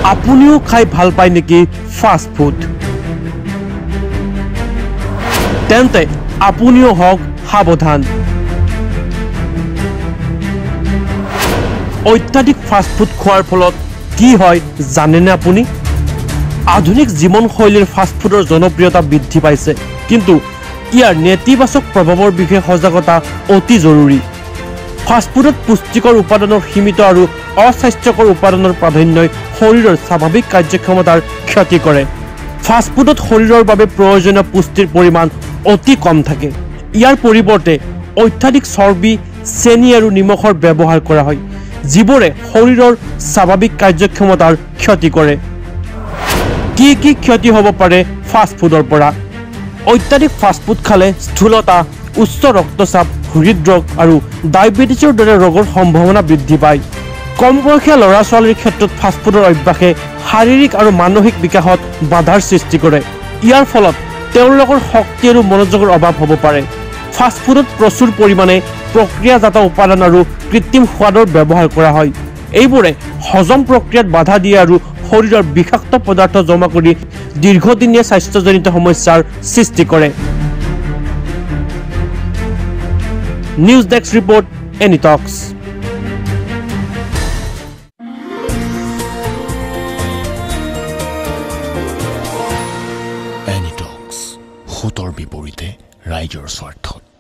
আপুনিও খাই ভাল পায় নেকি ফাষ্ট ফুড তেন্তে আপুনিও হওক সাৱধান অত্যাধিক ফাষ্ট ফুড খোৱাৰ ফলত কি হয় জানেনে আপুনি আধুনিক জীৱনশৈলীৰ ফাষ্ট ফুডৰ জনপ্ৰিয়তা বৃদ্ধি পাইছে কিন্তু ইয়াৰ নেতিবাচক প্ৰভাৱৰ বিষয়ে সজাগতা অতি জৰুৰী ফাষ্ট ফুডত পুষ্টিকৰ উপাদানৰ সীমিত আৰু অস্বাস্থ্যকৰ উপাদানৰ প্ৰাধান্যই শৰীৰৰ স্বাভাৱিক কাৰ্যক্ষমতাৰ ক্ষতি কৰে ফাষ্ট ফুডত শৰীৰৰ বাবে প্ৰয়োজনীয় পুষ্টিৰ পৰিমাণ অতি কম থাকে ইয়াৰ পৰিৱৰ্তে অত্যাধিক চৰ্বি চেনি আৰু নিমখৰ ব্যৱহাৰ কৰা হয় যিবোৰে শৰীৰৰ স্বাভাৱিক কাৰ্যক্ষমতাৰ ক্ষতি কৰে কি কি ক্ষতি হ'ব পাৰে ফাষ্ট ফুডৰ পৰা অত্যাধিক ফাষ্ট ফুড খালে স্থূলতা উচ্চ ৰক্তচাপ হৃদৰোগ আৰু ডায়েবেটিছৰ দৰে ৰোগৰ সম্ভাৱনা বৃদ্ধি পায় কম বয়সীয়া ল'ৰা ছোৱালীৰ ক্ষেত্ৰত ফাষ্ট ফুডৰ অভ্যাসে শাৰীৰিক আৰু মানসিক বিকাশত বাধাৰ সৃষ্টি কৰে ইয়াৰ ফলত তেওঁলোকৰ শক্তি আৰু মনোযোগৰ অভাৱ হ'ব পাৰে ফাষ্ট ফুডত প্ৰচুৰ পৰিমাণে প্ৰক্ৰিয়াজাত উপাদান আৰু কৃত্ৰিম সোৱাদৰ ব্যৱহাৰ কৰা হয় এইবোৰে হজম প্ৰক্ৰিয়াত বাধা দিয়ে আৰু শৰীৰৰ বিষাক্ত পদাৰ্থ জমা কৰি দীৰ্ঘদিনীয়া স্বাস্থ্যজনিত সমস্যাৰ সৃষ্টি কৰে নিউজ ডেস্ক ৰিপৰ্ট এনিটক্স এনিটক্স হুতৰ বিপৰীতে ৰাইজৰ স্বাৰ্থত